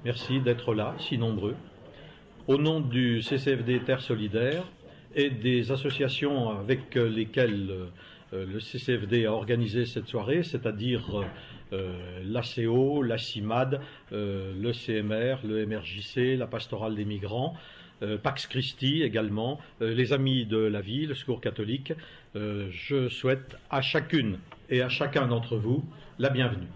Merci d'être là, si nombreux. Au nom du CCFD Terre Solidaire et des associations avec lesquelles le CCFD a organisé cette soirée, c'est-à-dire l'ACO, la CIMAD, le CMR, le MRJC, la Pastorale des Migrants, Pax Christi également, les Amis de la Vie, le Secours catholique. Je souhaite à chacune et à chacun d'entre vous la bienvenue.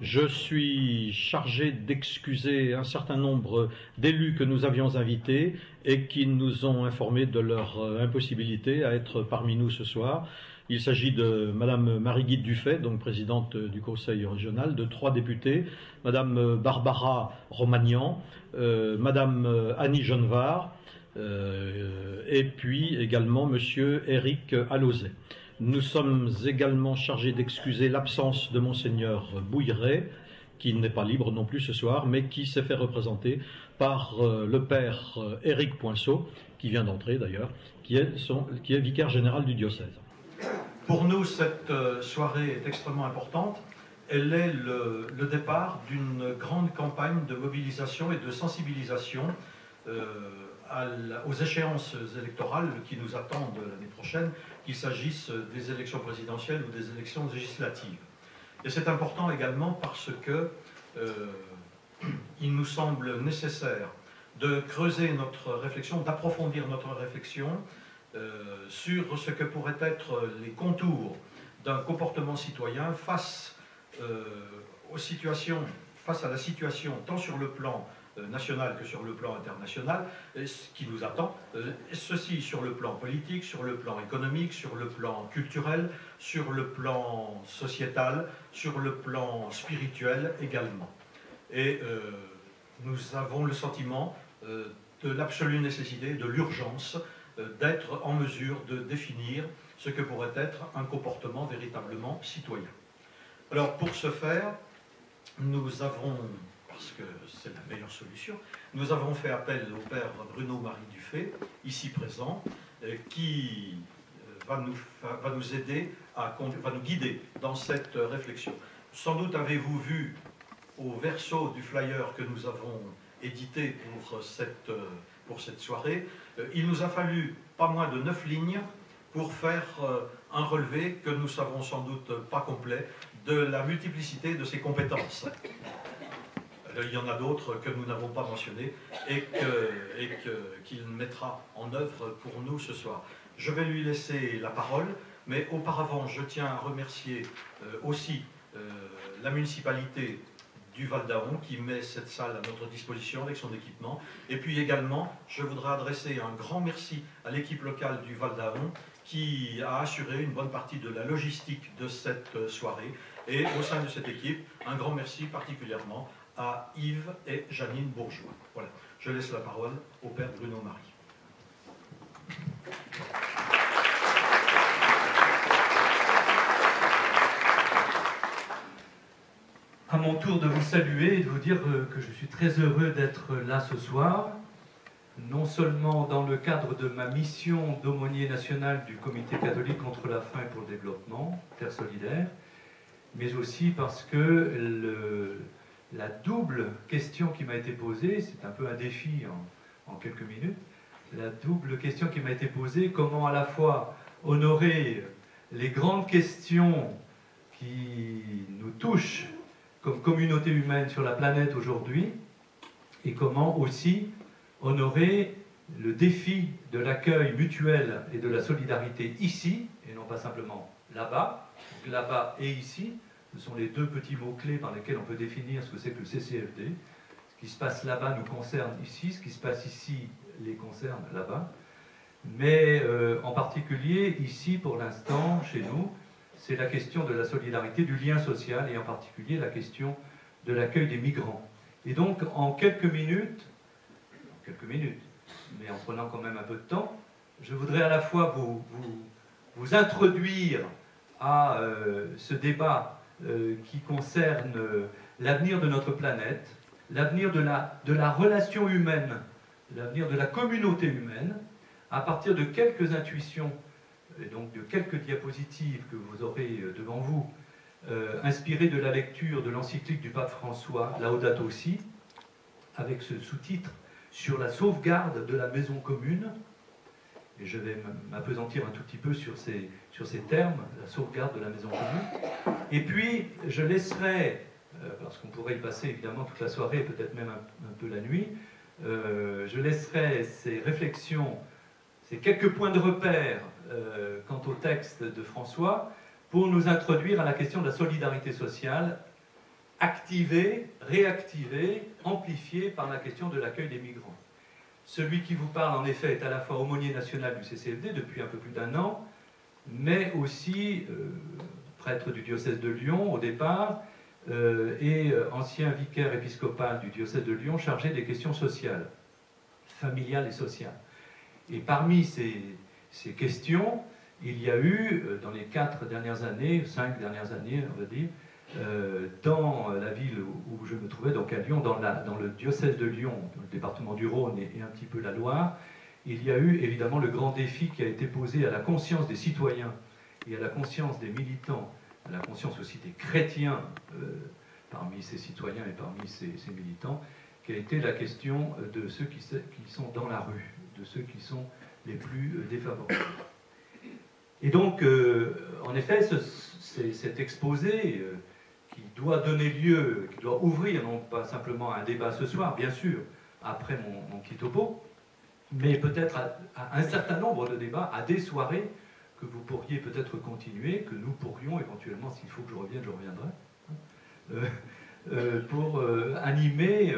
Je suis chargé d'excuser un certain nombre d'élus que nous avions invités et qui nous ont informés de leur impossibilité à être parmi nous ce soir. Il s'agit de Madame Marie-Guide Dufay, donc présidente du Conseil régional, de 3 députés, Madame Barbara Romagnan, Madame Annie Genevard, et puis également Monsieur Éric Alauzet. Nous sommes également chargés d'excuser l'absence de Monseigneur Bouilleret, qui n'est pas libre non plus ce soir, mais qui s'est fait représenter par le père Éric Poinceau, qui vient d'entrer d'ailleurs, qui est vicaire général du diocèse. Pour nous, cette soirée est extrêmement importante. Elle est le départ d'une grande campagne de mobilisation et de sensibilisation aux échéances électorales qui nous attendent l'année prochaine, qu'il s'agisse des élections présidentielles ou des élections législatives. Et c'est important également parce que il nous semble nécessaire de creuser notre réflexion, d'approfondir notre réflexion sur ce que pourraient être les contours d'un comportement citoyen face aux situations, face à la situation tant sur le plan national que sur le plan international, ce qui nous attend, ceci sur le plan politique, sur le plan économique, sur le plan culturel, sur le plan sociétal, sur le plan spirituel également. Et nous avons le sentiment de l'absolue nécessité, de l'urgence d'être en mesure de définir ce que pourrait être un comportement véritablement citoyen. Alors pour ce faire, nous avons, parce que c'est la meilleure solution, nous avons fait appel au père Bruno-Marie Dufay, ici présent, qui va nous aider, va nous guider dans cette réflexion. Sans doute avez-vous vu au verso du flyer que nous avons édité pour cette soirée, il nous a fallu pas moins de 9 lignes pour faire un relevé que nous savons sans doute pas complet de la multiplicité de ses compétences. Il y en a d'autres que nous n'avons pas mentionnées et qu'il mettra en œuvre pour nous ce soir. Je vais lui laisser la parole, mais auparavant, je tiens à remercier aussi la municipalité du Val-d'Aon qui met cette salle à notre disposition avec son équipement. Et puis également, je voudrais adresser un grand merci à l'équipe locale du Val-d'Aon qui a assuré une bonne partie de la logistique de cette soirée. Et au sein de cette équipe, un grand merci particulièrement à Yves et Janine Bourgeois. Voilà, je laisse la parole au père Bruno-Marie. À mon tour de vous saluer et de vous dire que je suis très heureux d'être là ce soir, non seulement dans le cadre de ma mission d'aumônier national du Comité catholique contre la faim et pour le développement, Terre Solidaire, mais aussi parce que la double question qui m'a été posée, c'est un peu un défi en quelques minutes, la double question qui m'a été posée, comment à la fois honorer les grandes questions qui nous touchent comme communauté humaine sur la planète aujourd'hui, et comment aussi honorer le défi de l'accueil mutuel et de la solidarité ici, et non pas simplement là-bas. Donc là-bas et ici, ce sont les deux petits mots-clés par lesquels on peut définir ce que c'est que le CCFD. Ce qui se passe là-bas nous concerne ici, ce qui se passe ici les concerne là-bas. Mais en particulier, ici, pour l'instant, chez nous, c'est la question de la solidarité, du lien social, et en particulier la question de l'accueil des migrants. Et donc, en quelques minutes, mais en prenant quand même un peu de temps, je voudrais à la fois vous introduire à ce débat qui concerne l'avenir de notre planète, l'avenir de la relation humaine, l'avenir de la communauté humaine, à partir de quelques intuitions, et donc de quelques diapositives que vous aurez devant vous, inspirées de la lecture de l'encyclique du pape François, Laudato Si, avec ce sous-titre sur la sauvegarde de la maison commune. Et je vais m'appesantir un tout petit peu sur ces termes, la sauvegarde de la maison commune. Et puis, je laisserai, parce qu'on pourrait y passer évidemment toute la soirée, peut-être même un peu la nuit, je laisserai ces réflexions, ces quelques points de repère quant au texte de François, pour nous introduire à la question de la solidarité sociale, activée, réactivée, amplifiée par la question de l'accueil des migrants. Celui qui vous parle, en effet, est à la fois aumônier national du CCFD depuis un peu plus d'1 an, mais aussi prêtre du diocèse de Lyon au départ, et ancien vicaire épiscopal du diocèse de Lyon chargé des questions sociales, familiales et sociales. Et parmi ces questions, il y a eu, dans les 4 dernières années, 5 dernières années, on va dire, dans la ville où je me trouvais, donc à Lyon, dans le diocèse de Lyon, dans le département du Rhône et un petit peu la Loire, il y a eu évidemment le grand défi qui a été posé à la conscience des citoyens et à la conscience des militants, à la conscience aussi des chrétiens parmi ces citoyens et parmi ces militants, qui a été la question de ceux qui sont dans la rue, de ceux qui sont les plus défavorisés. Et donc, en effet, cet exposé qui doit donner lieu, qui doit ouvrir non pas simplement un débat ce soir, bien sûr, après mon petit topo, mais peut-être à un certain nombre de débats, à des soirées que vous pourriez peut-être continuer, que nous pourrions éventuellement, s'il faut que je revienne, je reviendrai, pour animer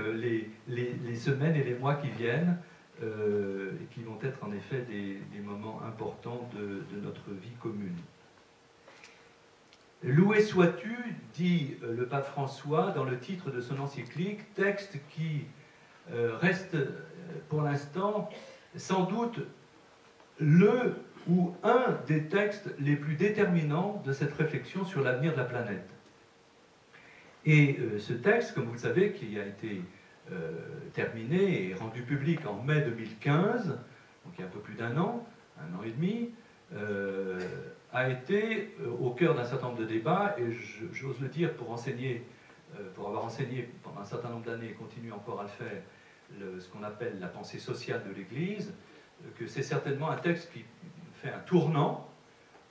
les semaines et les mois qui viennent, et qui vont être en effet des moments importants de notre vie commune. Loué sois-tu, dit le pape François dans le titre de son encyclique, texte qui reste pour l'instant sans doute le ou un des textes les plus déterminants de cette réflexion sur l'avenir de la planète. Et ce texte, comme vous le savez, qui a été terminé et rendu public en mai 2015, donc il y a un peu plus d'1 an, 1 an et demi, a été au cœur d'un certain nombre de débats, et j'ose le dire pour enseigner, pour avoir enseigné pendant un certain nombre d'années et continuer encore à le faire, ce qu'on appelle la pensée sociale de l'Église, que c'est certainement un texte qui fait un tournant,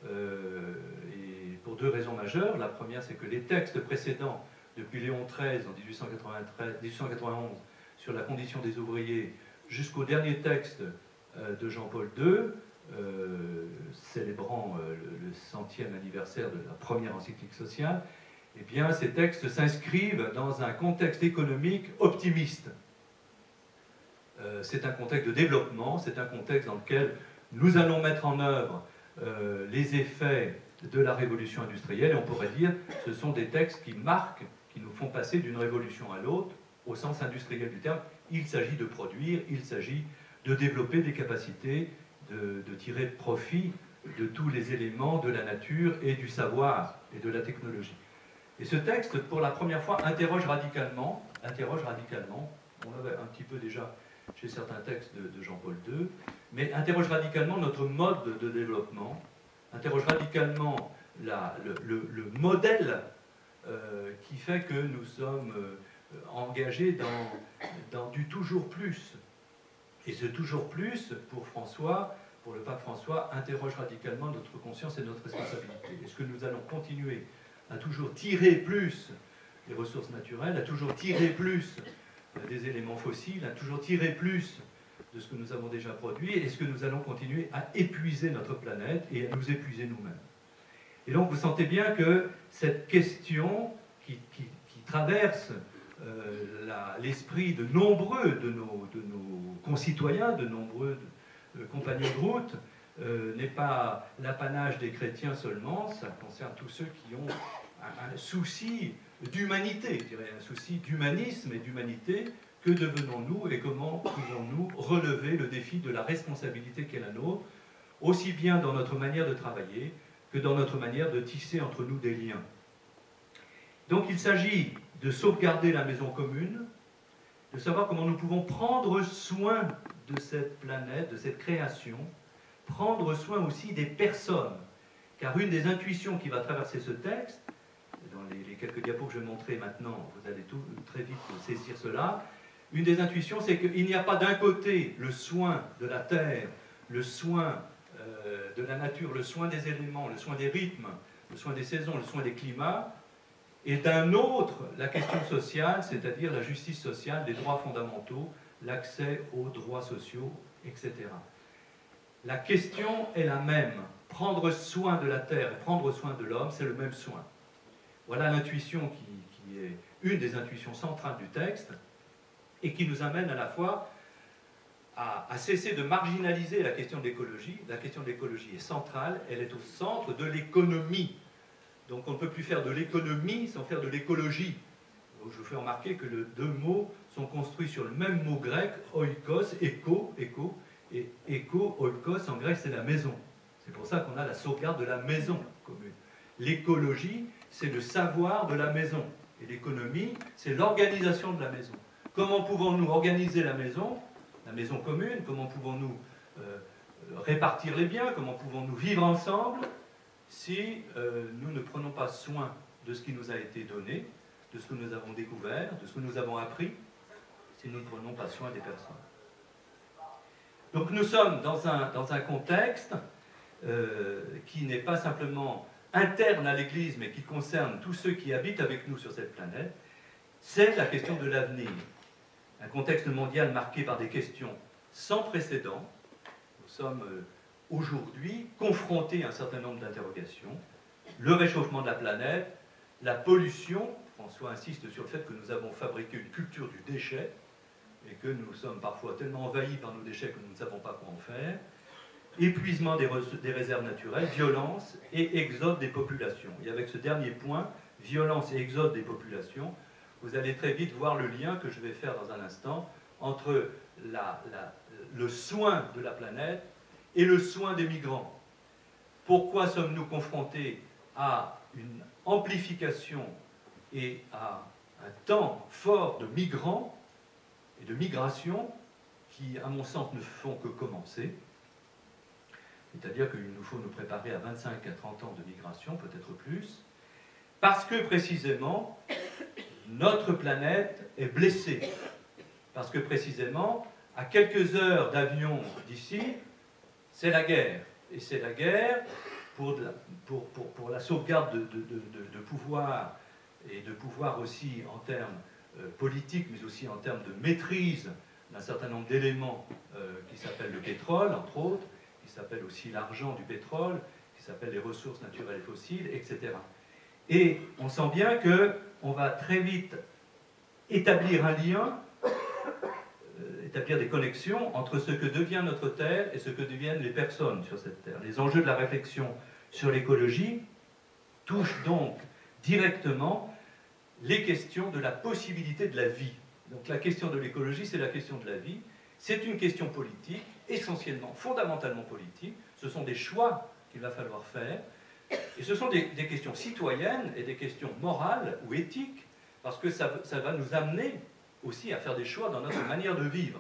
et pour 2 raisons majeures. La première, c'est que les textes précédents, depuis Léon XIII en 1891 sur la condition des ouvriers, jusqu'au dernier texte de Jean-Paul II, célébrant le 100e anniversaire de la première encyclique sociale, eh bien, ces textes s'inscrivent dans un contexte économique optimiste. C'est un contexte de développement, c'est un contexte dans lequel nous allons mettre en œuvre les effets de la révolution industrielle, et on pourrait dire que ce sont des textes qui marquent, qui nous font passer d'une révolution à l'autre, au sens industriel du terme. Il s'agit de produire, il s'agit de développer des capacités, de tirer profit de tous les éléments de la nature et du savoir et de la technologie. Et ce texte, pour la première fois, interroge radicalement, on l'avait un petit peu déjà chez certains textes de Jean-Paul II, mais interroge radicalement notre mode de développement, interroge radicalement le modèle qui fait que nous sommes engagés dans du toujours plus. Et ce toujours plus, pour François, pour le pape François, interroge radicalement notre conscience et notre responsabilité. Est-ce que nous allons continuer à toujours tirer plus des ressources naturelles, à toujours tirer plus des éléments fossiles, à toujours tirer plus de ce que nous avons déjà produit? Est-ce que nous allons continuer à épuiser notre planète et à nous épuiser nous-mêmes? Et donc vous sentez bien que cette question qui traverse l'esprit de nombreux de nos concitoyens, de nombreux compagnons de route, n'est pas l'apanage des chrétiens seulement, ça concerne tous ceux qui ont un souci d'humanité, je dirais, un souci d'humanisme et d'humanité. Que devenons-nous et comment pouvons-nous relever le défi de la responsabilité qu'est la nôtre, aussi bien dans notre manière de travailler que dans notre manière de tisser entre nous des liens. Donc il s'agit de sauvegarder la maison commune, de savoir comment nous pouvons prendre soin de cette planète, de cette création, prendre soin aussi des personnes. Car une des intuitions qui va traverser ce texte, dans les quelques diapos que je vais montrer maintenant, vous allez très vite saisir cela, Une des intuitions, c'est qu'il n'y a pas d'un côté le soin de la terre, le soin de la nature, le soin des éléments, le soin des rythmes, le soin des saisons, le soin des climats, et d'un autre, la question sociale, c'est-à-dire la justice sociale, les droits fondamentaux, l'accès aux droits sociaux, etc. La question est la même. Prendre soin de la terre et prendre soin de l'homme, c'est le même soin. Voilà l'intuition qui est une des intuitions centrales du texte et qui nous amène à la fois à cesser de marginaliser la question de l'écologie. La question de l'écologie est centrale, elle est au centre de l'économie. Donc on ne peut plus faire de l'économie sans faire de l'écologie. Je vous fais remarquer que les deux mots sont construits sur le même mot grec, oikos, éco, et éco, oikos, en grec c'est la maison. C'est pour ça qu'on a la sauvegarde de la maison commune. L'écologie, c'est le savoir de la maison. Et l'économie, c'est l'organisation de la maison. Comment pouvons-nous organiser la maison commune? Comment pouvons-nous répartir les biens? Comment pouvons-nous vivre ensemble si nous ne prenons pas soin de ce qui nous a été donné, de ce que nous avons découvert, de ce que nous avons appris, si nous ne prenons pas soin des personnes? Donc nous sommes dans un contexte qui n'est pas simplement interne à l'Église, mais qui concerne tous ceux qui habitent avec nous sur cette planète. C'est la question de l'avenir. Un contexte mondial marqué par des questions sans précédent. Nous sommes aujourd'hui confrontés à un certain nombre d'interrogations. Le réchauffement de la planète, la pollution. François insiste sur le fait que nous avons fabriqué une culture du déchet et que nous sommes parfois tellement envahis par nos déchets que nous ne savons pas quoi en faire. Épuisement des réserves naturelles, violence et exode des populations. Et avec ce dernier point, violence et exode des populations, vous allez très vite voir le lien que je vais faire dans un instant entre le soin de la planète et le soin des migrants. Pourquoi sommes-nous confrontés à une amplification et à un temps fort de migrants et de migration qui, à mon sens, ne font que commencer? C'est-à-dire qu'il nous faut nous préparer à 25 à 30 ans de migration, peut-être plus, parce que précisément, notre planète est blessée. Parce que précisément, à quelques heures d'avion d'ici, c'est la guerre. Et c'est la guerre pour la sauvegarde de pouvoir, et de pouvoir aussi en termes politiques, mais aussi en termes de maîtrise d'un certain nombre d'éléments qui s'appellent le pétrole, entre autres, qui s'appelle aussi l'argent du pétrole, qui s'appelle les ressources naturelles et fossiles, etc. Et on sent bien qu'on va très vite établir un lien, établir des connexions entre ce que devient notre Terre et ce que deviennent les personnes sur cette Terre. Les enjeux de la réflexion sur l'écologie touchent donc directement les questions de la possibilité de la vie. Donc la question de l'écologie, c'est la question de la vie. C'est une question politique, essentiellement, fondamentalement politique. Ce sont des choix qu'il va falloir faire. Et ce sont des questions citoyennes et des questions morales ou éthiques, parce que ça va nous amener aussi à faire des choix dans notre manière de vivre.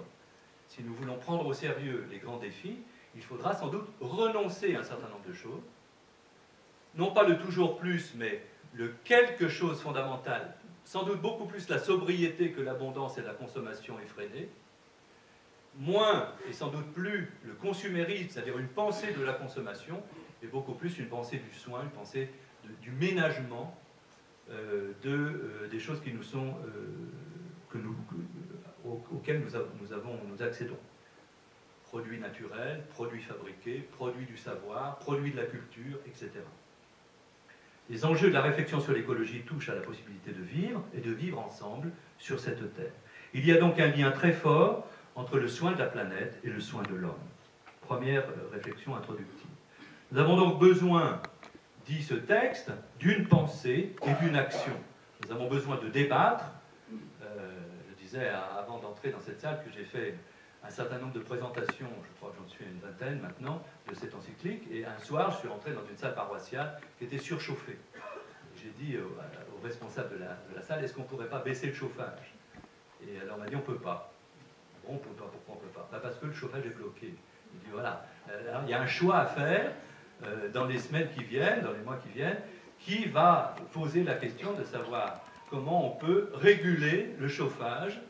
Si nous voulons prendre au sérieux les grands défis, il faudra sans doute renoncer à un certain nombre de choses. Non pas le toujours plus, mais le quelque chose fondamental. Sans doute beaucoup plus la sobriété que l'abondance et la consommation effrénée. Moins, et sans doute plus, le consumérisme, c'est-à-dire une pensée de la consommation, et beaucoup plus une pensée du soin, une pensée du ménagement des choses qui nous sont, auxquelles nous accédons. Produits naturels, produits fabriqués, produits du savoir, produits de la culture, etc. Les enjeux de la réflexion sur l'écologie touchent à la possibilité de vivre et de vivre ensemble sur cette terre. Il y a donc un lien très fort entre le soin de la planète et le soin de l'homme. Première réflexion introductive. Nous avons donc besoin, dit ce texte, d'une pensée et d'une action. Nous avons besoin de débattre. Je disais avant d'entrer dans cette salle que j'ai fait un certain nombre de présentations, je crois que j'en suis à une vingtaine maintenant, de cette encyclique, et un soir, je suis rentré dans une salle paroissiale qui était surchauffée. J'ai dit au responsable de la salle, est-ce qu'on ne pourrait pas baisser le chauffage? Et alors on m'a dit, on ne peut pas. Bon, on ne peut pas, pourquoi on ne peut pas? Parce que le chauffage est bloqué. Il dit, voilà, alors, il y a un choix à faire dans les semaines qui viennent, dans les mois qui viennent, qui va poser la question de savoir comment on peut réguler le chauffage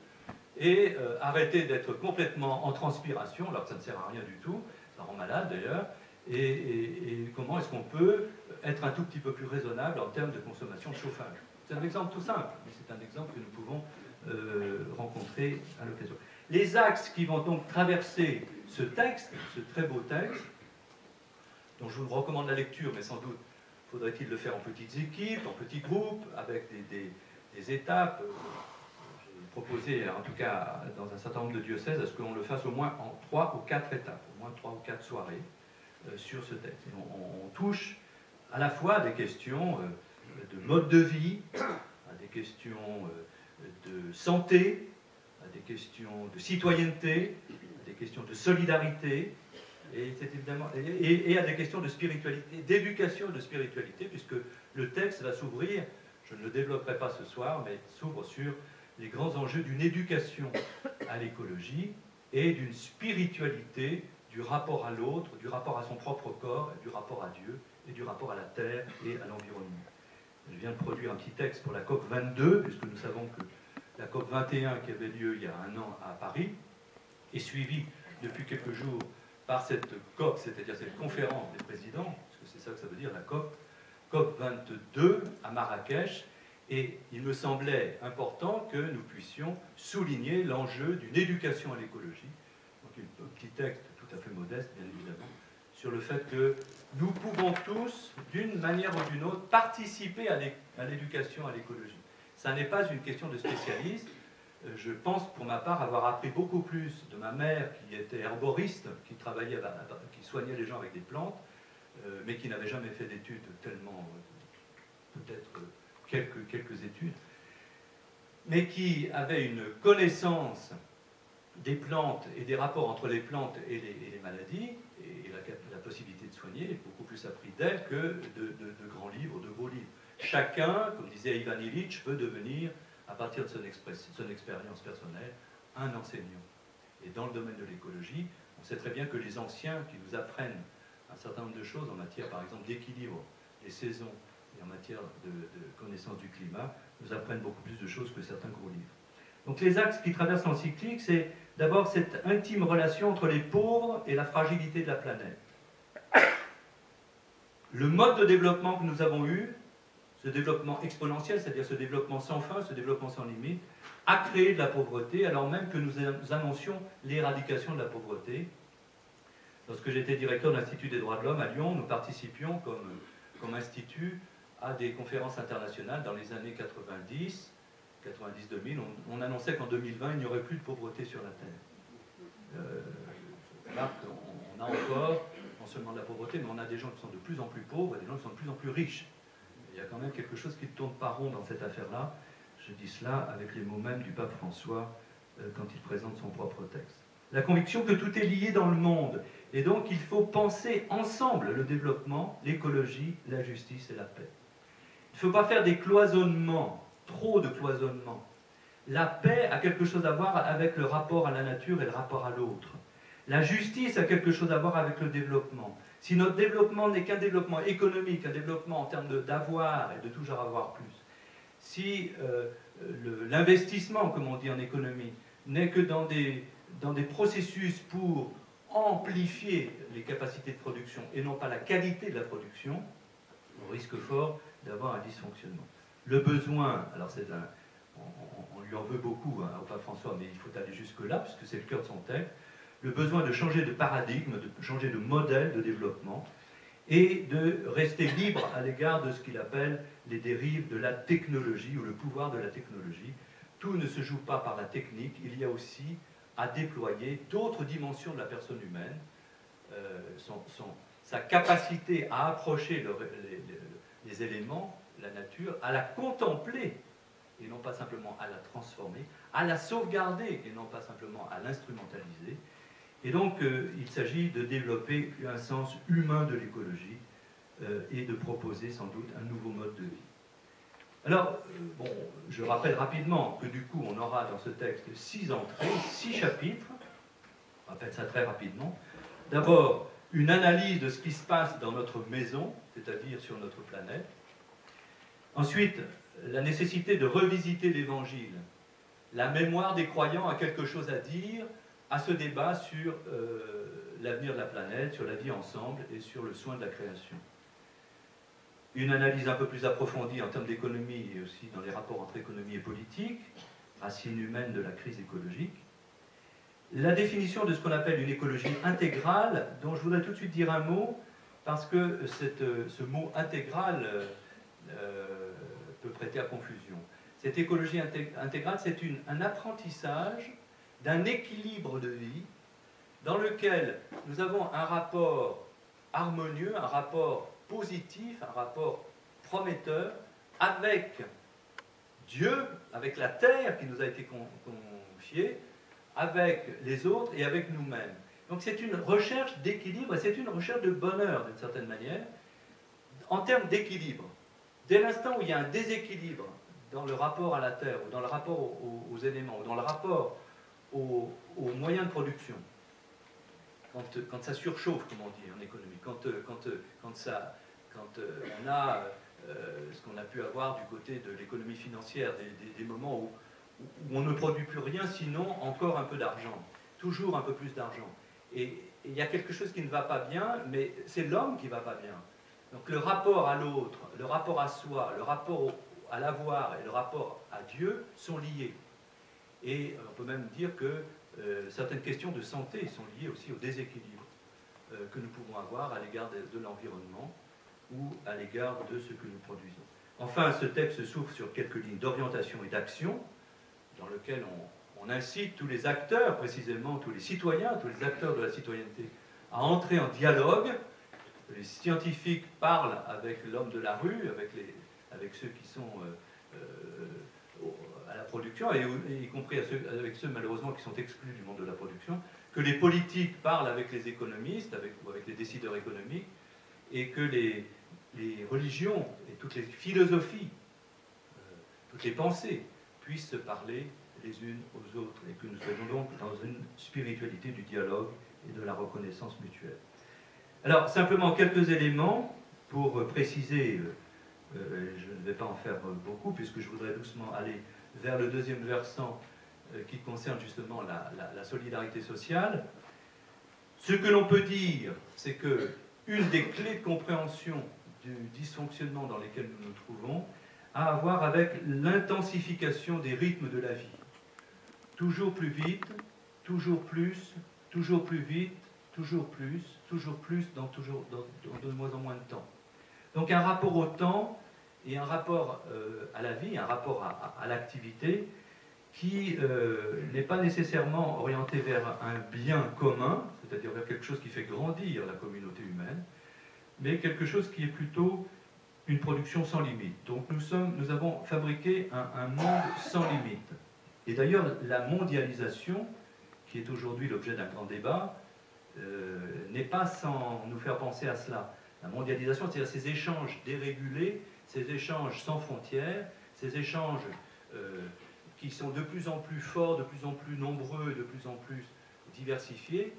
et arrêter d'être complètement en transpiration, alors que ça ne sert à rien du tout, ça rend malade d'ailleurs, et comment est-ce qu'on peut être un tout petit peu plus raisonnable en termes de consommation de chauffage. C'est un exemple tout simple, mais c'est un exemple que nous pouvons rencontrer à l'occasion. Les axes qui vont donc traverser ce texte, ce très beau texte, dont je vous recommande la lecture, mais sans doute faudrait-il le faire en petites équipes, en petits groupes, avec des étapes. J'ai proposé, en tout cas dans un certain nombre de diocèses, à ce qu'on le fasse au moins en 3 ou 4 étapes, au moins 3 ou 4 soirées sur ce texte. Et on touche à la fois à des questions de mode de vie, à des questions de santé, à des questions de citoyenneté, à des questions de solidarité, et à des questions de spiritualité, d'éducation et de spiritualité, puisque le texte va s'ouvrir, je ne le développerai pas ce soir, mais s'ouvre sur les grands enjeux d'une éducation à l'écologie et d'une spiritualité, du rapport à l'autre, du rapport à son propre corps, du rapport à Dieu, et du rapport à la terre et à l'environnement. Je viens de produire un petit texte pour la COP 22, puisque nous savons que la COP 21, qui avait lieu il y a un an à Paris, est suivie depuis quelques jours par cette COP, c'est-à-dire cette conférence des présidents, parce que c'est ça que ça veut dire, la COP 22 à Marrakech, et il me semblait important que nous puissions souligner l'enjeu d'une éducation à l'écologie. Donc un petit texte tout à fait modeste, bien évidemment, sur le fait que nous pouvons tous, d'une manière ou d'une autre, participer à l'éducation à l'écologie. Ça n'est pas une question de spécialiste. Je pense, pour ma part, avoir appris beaucoup plus de ma mère, qui était herboriste, qui travaillait, qui soignait les gens avec des plantes, mais qui n'avait jamais fait d'études tellement, peut-être quelques études, mais qui avait une connaissance des plantes et des rapports entre les plantes et les maladies, et la possibilité de soigner, beaucoup plus appris d'elle que de grands livres, de gros livres. Chacun, comme disait Ivan Illich, peut devenir, à partir de son expérience personnelle, un enseignant. Et dans le domaine de l'écologie, on sait très bien que les anciens qui nous apprennent un certain nombre de choses en matière, par exemple, d'équilibre des saisons et en matière de connaissance du climat, nous apprennent beaucoup plus de choses que certains gros livres. Donc les axes qui traversent l'encyclique, c'est d'abord cette intime relation entre les pauvres et la fragilité de la planète. Le mode de développement que nous avons eu, ce développement exponentiel, c'est-à-dire ce développement sans fin, ce développement sans limite, a créé de la pauvreté, alors même que nous annoncions l'éradication de la pauvreté. Lorsque j'étais directeur de l'Institut des droits de l'homme à Lyon, nous participions comme institut à des conférences internationales dans les années 90-2000. On annonçait qu'en 2020, il n'y aurait plus de pauvreté sur la Terre. Là, on a encore, non seulement de la pauvreté, mais on a des gens qui sont de plus en plus pauvres et des gens qui sont de plus en plus riches. Il y a quand même quelque chose qui ne tourne pas rond dans cette affaire-là. Je dis cela avec les mots mêmes du pape François quand il présente son propre texte. La conviction que tout est lié dans le monde, et donc il faut penser ensemble le développement, l'écologie, la justice et la paix. Il ne faut pas faire des cloisonnements, trop de cloisonnements. La paix a quelque chose à voir avec le rapport à la nature et le rapport à l'autre. La justice a quelque chose à voir avec le développement. Si notre développement n'est qu'un développement économique, un développement en termes d'avoir et de toujours avoir plus, si l'investissement, comme on dit en économie, n'est que dans des processus pour amplifier les capacités de production et non pas la qualité de la production, on risque fort d'avoir un dysfonctionnement. Le besoin, alors on lui en veut beaucoup au pape François, mais il faut aller jusque-là, puisque c'est le cœur de son texte, le besoin de changer de paradigme, de changer de modèle de développement, et de rester libre à l'égard de ce qu'il appelle les dérives de la technologie, ou le pouvoir de la technologie. Tout ne se joue pas par la technique, il y a aussi à déployer d'autres dimensions de la personne humaine, sa capacité à approcher les éléments, la nature, à la contempler, et non pas simplement à la transformer, à la sauvegarder, et non pas simplement à l'instrumentaliser. Et donc, il s'agit de développer un sens humain de l'écologie et de proposer sans doute un nouveau mode de vie. Alors, bon, je rappelle rapidement que du coup, on aura dans ce texte 6 entrées, 6 chapitres. On rappelle ça très rapidement. D'abord, une analyse de ce qui se passe dans notre maison, c'est-à-dire sur notre planète. Ensuite, la nécessité de revisiter l'Évangile la mémoire des croyants a quelque chose à dire à ce débat sur l'avenir de la planète, sur la vie ensemble et sur le soin de la création. Une analyse un peu plus approfondie en termes d'économie et aussi dans les rapports entre économie et politique, racine humaine de la crise écologique. La définition de ce qu'on appelle une écologie intégrale, dont je voudrais tout de suite dire un mot, parce que ce mot intégral peut prêter à confusion. Cette écologie intégrale, c'est un apprentissage d'un équilibre de vie dans lequel nous avons un rapport harmonieux, un rapport positif, un rapport prometteur avec Dieu, avec la terre qui nous a été confiée, avec les autres et avec nous-mêmes. Donc c'est une recherche d'équilibre et c'est une recherche de bonheur d'une certaine manière, en termes d'équilibre. Dès l'instant où il y a un déséquilibre dans le rapport à la terre, ou dans le rapport aux éléments, ou dans le rapport aux moyens de production, quand ça surchauffe, comme on dit en économie, quand on a ce qu'on a pu avoir du côté de l'économie financière, des moments où on ne produit plus rien, sinon encore un peu d'argent, toujours un peu plus d'argent. Et il y a quelque chose qui ne va pas bien, mais c'est l'homme qui ne va pas bien. Donc le rapport à l'autre, le rapport à soi, le rapport à l'avoir et le rapport à Dieu sont liés. Et on peut même dire que certaines questions de santé sont liées aussi au déséquilibre que nous pouvons avoir à l'égard de l'environnement ou à l'égard de ce que nous produisons. Enfin, ce texte s'ouvre sur quelques lignes d'orientation et d'action, dans lequel on incite tous les acteurs, précisément tous les citoyens, tous les acteurs de la citoyenneté, à entrer en dialogue. Les scientifiques parlent avec l'homme de la rue, avec ceux qui sont à la production, et y compris avec ceux malheureusement qui sont exclus du monde de la production, que les politiques parlent avec les économistes, ou avec les décideurs économiques, et que les religions et toutes les philosophies, toutes les pensées, puissent se parler les unes aux autres, et que nous soyons donc dans une spiritualité du dialogue et de la reconnaissance mutuelle. Alors, simplement quelques éléments pour préciser, je ne vais pas en faire beaucoup, puisque je voudrais doucement aller vers le deuxième versant qui concerne justement la solidarité sociale. Ce que l'on peut dire, c'est que une des clés de compréhension du dysfonctionnement dans lesquels nous nous trouvons a à voir avec l'intensification des rythmes de la vie. Toujours plus vite, toujours plus vite, toujours plus, dans de moins en moins de temps. Donc un rapport au temps et un rapport à la vie, un rapport à l'activité qui n'est pas nécessairement orienté vers un bien commun, c'est-à-dire vers quelque chose qui fait grandir la communauté humaine, mais quelque chose qui est plutôt une production sans limite. Donc nous avons fabriqué un monde sans limite. Et d'ailleurs, la mondialisation, qui est aujourd'hui l'objet d'un grand débat, n'est pas sans nous faire penser à cela. La mondialisation, c'est-à-dire ces échanges dérégulés, ces échanges sans frontières, ces échanges qui sont de plus en plus forts, de plus en plus nombreux, de plus en plus diversifiés,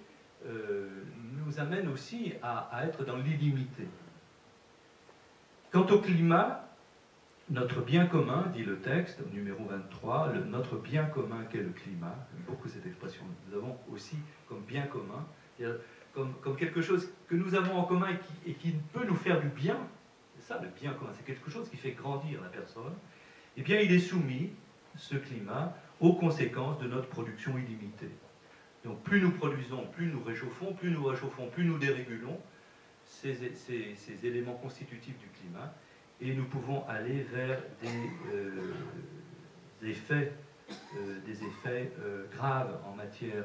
nous amènent aussi à être dans l'illimité. Quant au climat, notre bien commun, dit le texte, numéro 23, notre bien commun qu'est le climat, j'aime beaucoup cette expression, nous avons aussi comme bien commun, comme quelque chose que nous avons en commun et qui peut nous faire du bien, c'est ça le bien commun, c'est quelque chose qui fait grandir la personne, eh bien il est soumis, ce climat, aux conséquences de notre production illimitée. Donc plus nous produisons, plus nous réchauffons, plus nous dérégulons ces éléments constitutifs du climat, et nous pouvons aller vers des effets graves en matière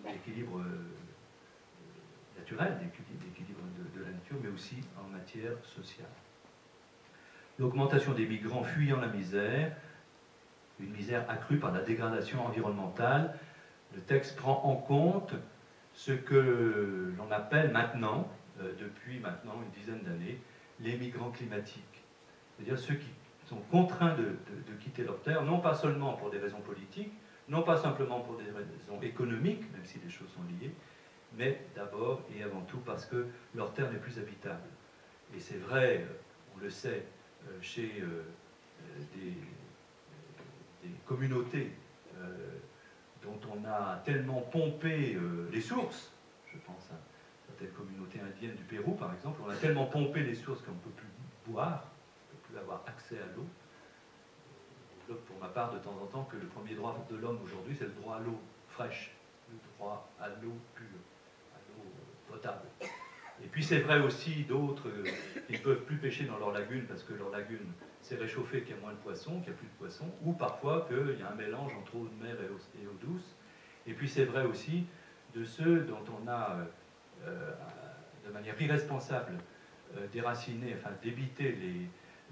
d'équilibre naturel, d'équilibre de la nature, mais aussi en matière sociale. L'augmentation des migrants fuyant la misère, une misère accrue par la dégradation environnementale. Le texte prend en compte ce que l'on appelle maintenant, depuis maintenant une dizaine d'années, les migrants climatiques. C'est-à-dire ceux qui sont contraints de quitter leur terre, non pas seulement pour des raisons politiques, non pas simplement pour des raisons économiques, même si les choses sont liées, mais d'abord et avant tout parce que leur terre n'est plus habitable. Et c'est vrai, on le sait, chez communautés dont on a tellement pompé les sources, je pense à certaines communautés indiennes du Pérou par exemple, on a tellement pompé les sources qu'on ne peut plus boire, on ne peut plus avoir accès à l'eau. Je développe pour ma part de temps en temps que le premier droit de l'homme aujourd'hui, c'est le droit à l'eau fraîche, le droit à l'eau pure, à l'eau potable. Et puis c'est vrai aussi d'autres qui ne peuvent plus pêcher dans leur lagune parce que leur lagune s'est réchauffée, qu'il y a moins de poissons, qu'il n'y a plus de poissons, ou parfois qu'il y a un mélange entre eau de mer et eau douce. Et puis c'est vrai aussi de ceux dont on a, de manière irresponsable, déraciné, enfin débité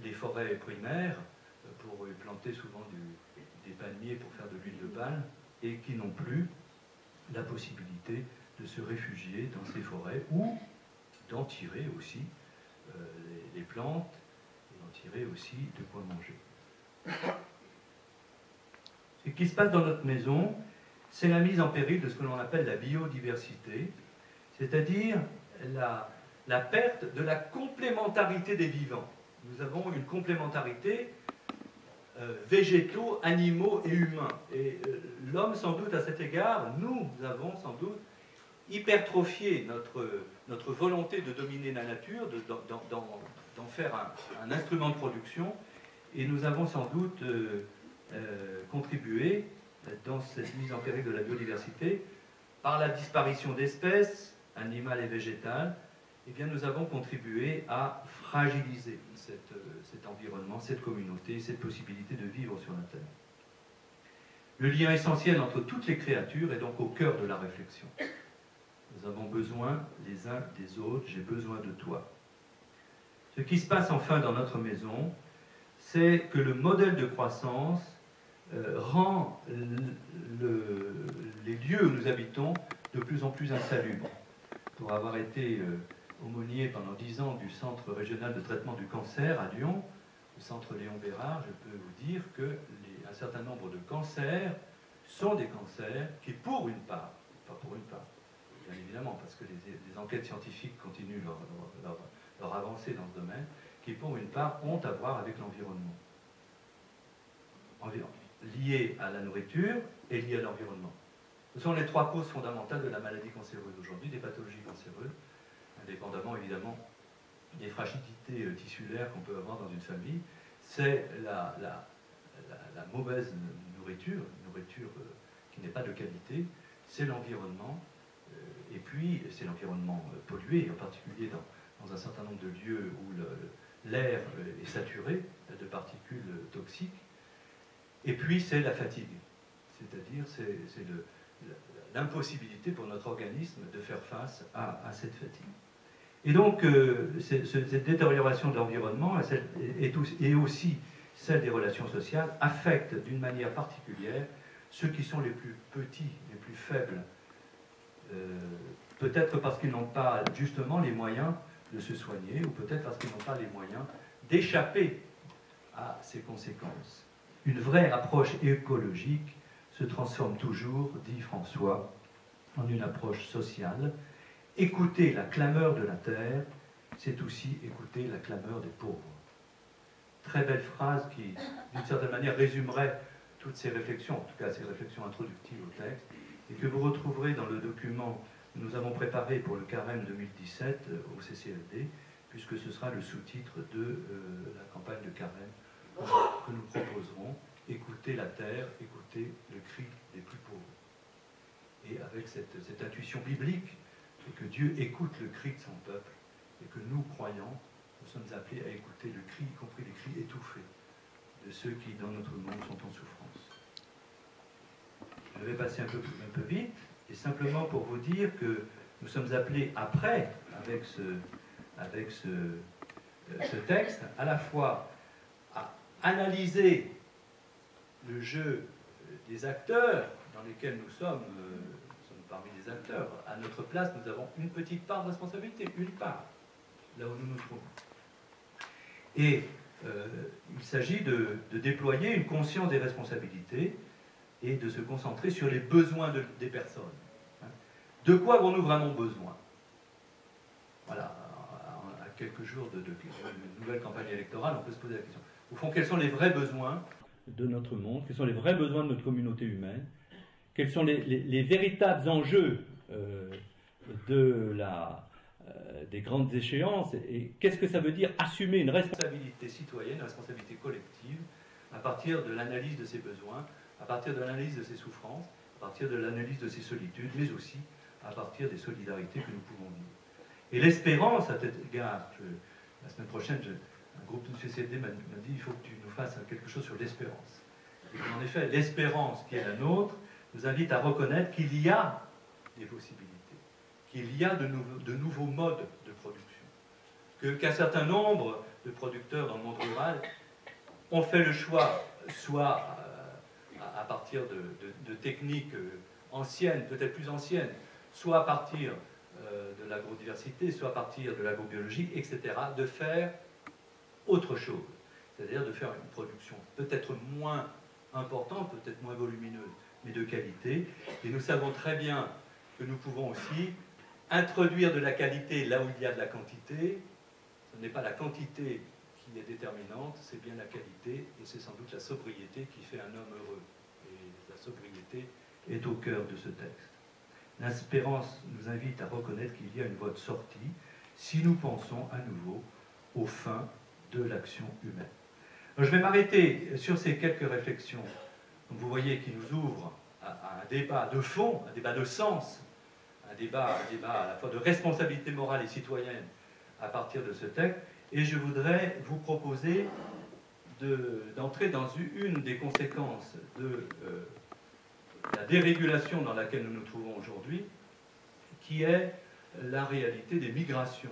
les forêts primaires pour y planter souvent des palmiers pour faire de l'huile de palme, et qui n'ont plus la possibilité de se réfugier dans ces forêts ou d'en tirer aussi les plantes et d'en tirer aussi de quoi manger. Ce qui se passe dans notre maison, c'est la mise en péril de ce que l'on appelle la biodiversité, c'est-à-dire la perte de la complémentarité des vivants. Nous avons une complémentarité végétaux, animaux et humains. Et l'homme, sans doute, à cet égard, nous avons sans doute hypertrophié notre volonté de dominer la nature, d'en faire un instrument de production, et nous avons sans doute contribué dans cette mise en péril de la biodiversité par la disparition d'espèces animales et végétales. Eh bien, nous avons contribué à fragiliser cet environnement, cette communauté, cette possibilité de vivre sur la Terre. Le lien essentiel entre toutes les créatures est donc au cœur de la réflexion. Nous avons besoin les uns des autres, j'ai besoin de toi. Ce qui se passe enfin dans notre maison, c'est que le modèle de croissance rend les lieux où nous habitons de plus en plus insalubres. Pour avoir été aumônier pendant 10 ans du Centre régional de traitement du cancer à Lyon, le Centre Léon Bérard, je peux vous dire qu'un certain nombre de cancers sont des cancers qui, pour une part, pas pour une part, bien évidemment, parce que les enquêtes scientifiques continuent leur avancée dans ce domaine, qui, pour une part, ont à voir avec l'environnement. Lié à la nourriture et lié à l'environnement. Ce sont les 3 causes fondamentales de la maladie cancéreuse aujourd'hui, des pathologies cancéreuses, indépendamment évidemment des fragilités tissulaires qu'on peut avoir dans une famille. C'est la mauvaise nourriture, une nourriture qui n'est pas de qualité, c'est l'environnement, et puis c'est l'environnement pollué, en particulier dans un certain nombre de lieux où l'air est saturé de particules toxiques, et puis c'est la fatigue, c'est-à-dire c'est l'impossibilité pour notre organisme de faire face à cette fatigue. Et donc, cette détérioration de l'environnement et aussi celle des relations sociales affecte d'une manière particulière ceux qui sont les plus petits, les plus faibles, peut-être parce qu'ils n'ont pas justement les moyens de se soigner, ou peut-être parce qu'ils n'ont pas les moyens d'échapper à ces conséquences. Une vraie approche écologique se transforme toujours, dit François, en une approche sociale. Écouter la clameur de la terre, c'est aussi écouter la clameur des pauvres. Très belle phrase qui, d'une certaine manière, résumerait toutes ces réflexions, en tout cas ces réflexions introductives au texte, et que vous retrouverez dans le document que nous avons préparé pour le Carême 2017 au CCLD, puisque ce sera le sous-titre de la campagne de Carême que nous proposerons. Écouter la terre, écouter le cri des plus pauvres. Et avec cette intuition biblique, que Dieu écoute le cri de son peuple, et que nous, croyants, nous sommes appelés à écouter le cri, y compris les cris étouffés, de ceux qui, dans notre monde, sont en souffrance. Je vais passer un peu vite, et simplement pour vous dire que nous sommes appelés après, avec ce texte, à la fois à analyser le jeu des acteurs dans lesquels nous sommes parmi les acteurs. À notre place, nous avons une petite part de responsabilité, une part, là où nous nous trouvons. Et il s'agit de déployer une conscience des responsabilités et de se concentrer sur les besoins des personnes. De quoi avons-nous vraiment besoin? Voilà, à quelques jours d'une nouvelle campagne électorale, on peut se poser la question. Au fond, quels sont les vrais besoins de notre monde, quels sont les vrais besoins de notre communauté humaine, quels sont les véritables enjeux des grandes échéances, et qu'est-ce que ça veut dire assumer une responsabilité citoyenne, une responsabilité collective, à partir de l'analyse de ses besoins, à partir de l'analyse de ses souffrances, à partir de l'analyse de ses solitudes, mais aussi à partir des solidarités que nous pouvons vivre. Et l'espérance, à cet égard, la semaine prochaine, un groupe de CCD m'a dit il faut que tu nous fasses quelque chose sur l'espérance. Et en effet, l'espérance qui est la nôtre nous invite à reconnaître qu'il y a des possibilités, qu'il y a de nouveaux modes de production, qu'un certain nombre de producteurs dans le monde rural ont fait le choix, soit à partir de techniques anciennes, peut-être plus anciennes, soit à partir de l'agrodiversité, soit à partir de l'agrobiologie, etc., de faire autre chose, c'est-à-dire de faire une production peut-être moins importante, peut-être moins volumineuse, mais de qualité. Et nous savons très bien que nous pouvons aussi introduire de la qualité là où il y a de la quantité. Ce n'est pas la quantité qui est déterminante, c'est bien la qualité, et c'est sans doute la sobriété qui fait un homme heureux. Et la sobriété est au cœur de ce texte. L'espérance nous invite à reconnaître qu'il y a une voie de sortie si nous pensons à nouveau aux fins de l'action humaine. Alors, je vais m'arrêter sur ces quelques réflexions. Donc, vous voyez qui nous ouvrent à un débat de fond, un débat de sens, un débat à la fois de responsabilité morale et citoyenne à partir de ce texte. Et je voudrais vous proposer d'entrer dans une des conséquences de la dérégulation dans laquelle nous nous trouvons aujourd'hui, qui est la réalité des migrations.